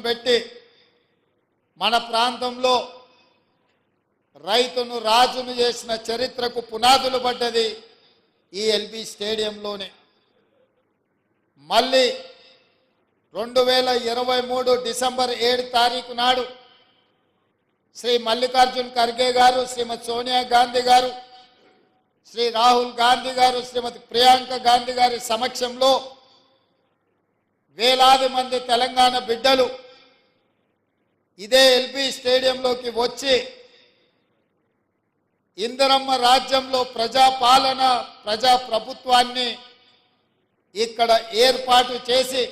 పెట్టి మన ప్రాంతంలో రైతును రాజును చేసిన చరిత్రకు పునాదులు పడ్డది ఈ ఎల్బీ స్టేడియంలోనే. మళ్ళీ 2023 డిసెంబర్ 7 తారీఖు నాడు శ్రీ మల్లికార్జున్ ఖర్గే గారు, శ్రీమతి సోనియా గాంధీ గారు, శ్రీ రాహుల్ గాంధీ గారు, శ్రీమతి ప్రియాంక గాంధీ గారి సమక్షంలో వేలాది మంది తెలంగాణ బిడ్డలు ఇదే ఎల్బీ స్టేడియంలోకి వచ్చి ఇందిరమ్మ రాజ్యంలో ప్రజాపాలన, ప్రజాప్రభుత్వాన్ని ఇక్కడ ఏర్పాటు చేసి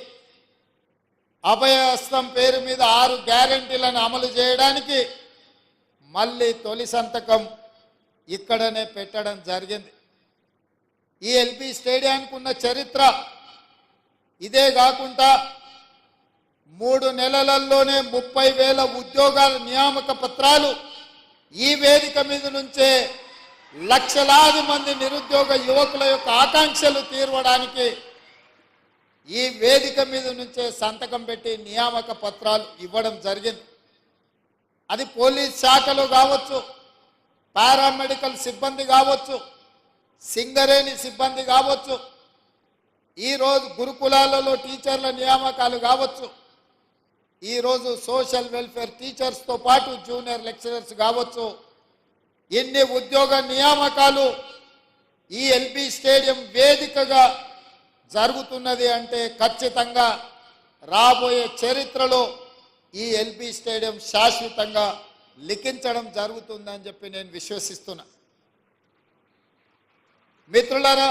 అభయహస్తం పేరు మీద 6 గ్యారెంటీలను అమలు చేయడానికి మళ్ళీ తొలి సంతకం ఇక్కడనే పెట్టడం జరిగింది. ఈ ఎల్బీ స్టేడియానికి ఉన్న చరిత్ర ఇదే కాకుండా 3 నెలలలోనే 30,000 ఉద్యోగాల నియామక పత్రాలు ఈ వేదిక మీద నుంచే లక్షలాది మంది నిరుద్యోగ యువకుల యొక్క ఆకాంక్షలు తీర్చడానికి ఈ వేదిక మీద నుంచే సంతకం పెట్టి నియామక పత్రాలు ఇవ్వడం జరిగింది. అది పోలీస్ శాఖలో కావచ్చు, పారామెడికల్ సిబ్బంది కావచ్చు, సింగరేణి సిబ్బంది కావచ్చు, ఈరోజు గురుకులాలలో టీచర్ల నియామకాలు కావచ్చు, ఈరోజు సోషల్ వెల్ఫేర్ టీచర్స్తో పాటు జూనియర్ లెక్చరర్స్ కావచ్చు, ఎన్ని ఉద్యోగ నియామకాలు ఈ ఎల్బీ స్టేడియం వేదికగా జరుగుతున్నది అంటే ఖచ్చితంగా రాబోయే చరిత్రలో ఈ ఎల్బీ స్టేడియం శాశ్వతంగా లిఖించడం జరుగుతుందని చెప్పి నేను విశ్వసిస్తున్నా. మిత్రులారా,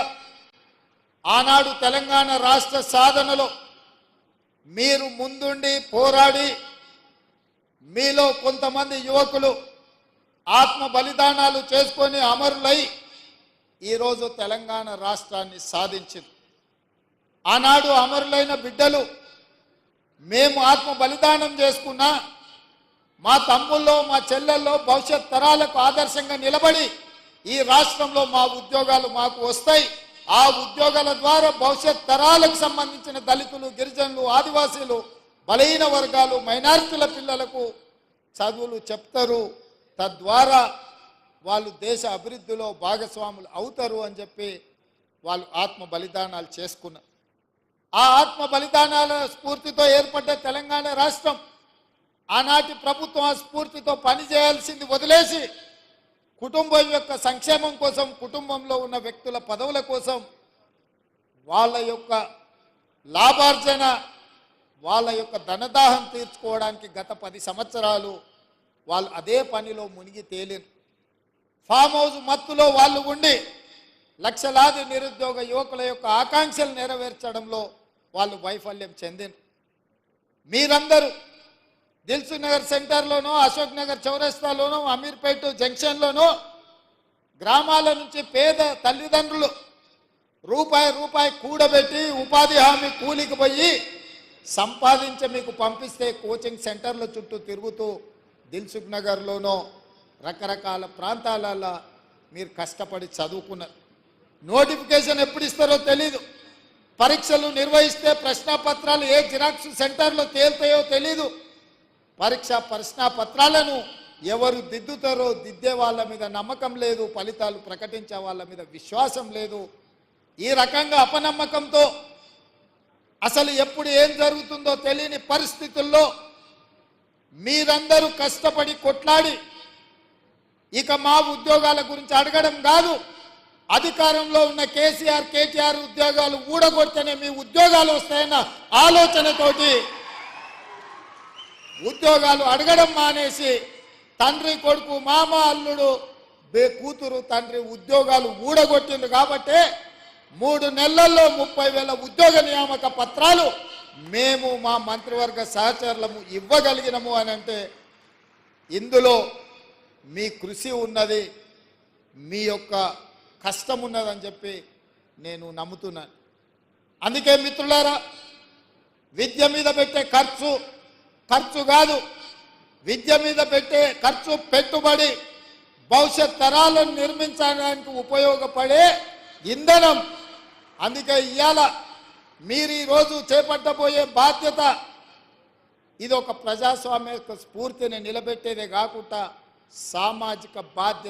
ఆనాడు తెలంగాణ రాష్ట్ర సాధనలో మీరు ముందుండి పోరాడి మీలో కొంతమంది యువకులు ఆత్మ బలిదానాలు చేసుకొని అమరులై ఈరోజు తెలంగాణ రాష్ట్రాన్ని సాధించింది. ఆనాడు అమరులైన బిడ్డలు మేము ఆత్మ బలిదానం చేసుకున్నా మా తమ్ముల్లో మా చెల్లెల్లో భవిష్యత్ తరాలకు ఆదర్శంగా నిలబడి ఈ రాష్ట్రంలో మా ఉద్యోగాలు మాకు వస్తాయి, ఆ ఉద్యోగాల ద్వారా భవిష్యత్ తరాలకు సంబంధించిన దళితులు, గిరిజనులు, ఆదివాసీలు, బలహీన వర్గాలు, మైనారిటీల పిల్లలకు చదువులు చెప్తారు, తద్వారా వాళ్ళు దేశ అభివృద్ధిలో భాగస్వాములు అవుతారు అని చెప్పి వాళ్ళు ఆత్మ బలిదానాలు చేసుకున్నారు. ఆ ఆత్మ బలిదానాల స్ఫూర్తితో ఏర్పడ్డ తెలంగాణ రాష్ట్రం ఆనాటి ప్రభుత్వం ఆ స్ఫూర్తితో పనిచేయాల్సింది వదిలేసి కుటుంబం యొక్క సంక్షేమం కోసం, కుటుంబంలో ఉన్న వ్యక్తుల పదవుల కోసం, వాళ్ళ యొక్క లాభార్జన, వాళ్ళ యొక్క ధనదాహం తీర్చుకోవడానికి గత 10 సంవత్సరాలు వాళ్ళు అదే పనిలో మునిగి తేలిరు. ఫామ్ హౌస్ మత్తులో వాళ్ళు ఉండి లక్షలాది నిరుద్యోగ యువకుల యొక్క ఆకాంక్షలు నెరవేర్చడంలో వాళ్ళు వైఫల్యం చెందిన. మీరందరూ దిల్సుఖ్ నగర్ సెంటర్లోనో, అశోక్ నగర్ చౌరస్తాలోనో, అమీర్పేట జంక్షన్లోనో గ్రామాల నుంచి పేద తల్లిదండ్రులు రూపాయి కూడబెట్టి ఉపాధి హామీ కూలికి పోయి సంపాదించి మీకు పంపిస్తే కోచింగ్ సెంటర్ల చుట్టూ తిరుగుతూ దిల్సుఖ్ నగర్లోనో రకరకాల ప్రాంతాలలో మీరు కష్టపడి చదువుకున్నారు. నోటిఫికేషన్ ఎప్పుడు ఇస్తారో తెలీదు, పరీక్షలు నిర్వహిస్తే ప్రశ్నాపత్రాలు ఏ జిరాక్స్ సెంటర్లో తేలుతాయో తెలీదు, ప్రశ్నాపత్రాలను ఎవరు దిద్దుతారో దిద్దే వాళ్ళ మీద నమ్మకం లేదు, ఫలితాలు ప్రకటించే వాళ్ళ మీద విశ్వాసం లేదు. ఈ రకంగా అపనమ్మకంతో అసలు ఎప్పుడు ఏం జరుగుతుందో తెలియని పరిస్థితుల్లో మీరందరూ కష్టపడి కొట్లాడి ఇక మా ఉద్యోగాల గురించి అడగడం కాదు, అధికారంలో ఉన్న కేసీఆర్, కేటీఆర్ ఉద్యోగాలు ఊడగొడితేనే మీ ఉద్యోగాలు వస్తాయన్న ఆలోచనతోటి ఉద్యోగాలు అడగడం మానేసి తండ్రి కొడుకు, మామ అల్లుడు, కూతురు తండ్రి ఉద్యోగాలు ఊడగొట్టింది. కాబట్టి 3 నెలల్లో 30,000 ఉద్యోగ నియామక పత్రాలు మేము మా మంత్రివర్గ సహచరులము ఇవ్వగలిగినము అని అంటే ఇందులో మీ కృషి ఉన్నది, మీ యొక్క కష్టం ఉన్నదని చెప్పి నేను నమ్ముతున్నాను. అందుకే మిత్రులారా, విద్య మీద పెట్టే ఖర్చు కాదు, విద్య మీద పెట్టే ఖర్చు పెట్టుబడి భవిష్యత్ తరాలను నిర్మించడానికి ఉపయోగపడే ఇంధనం. అందుకే ఇవాళ మీరు ఈరోజు చేపట్టబోయే బాధ్యత ఇది ఒక ప్రజాస్వామ్య స్ఫూర్తిని నిలబెట్టేదే కాకుండా సామాజిక బాధ్యత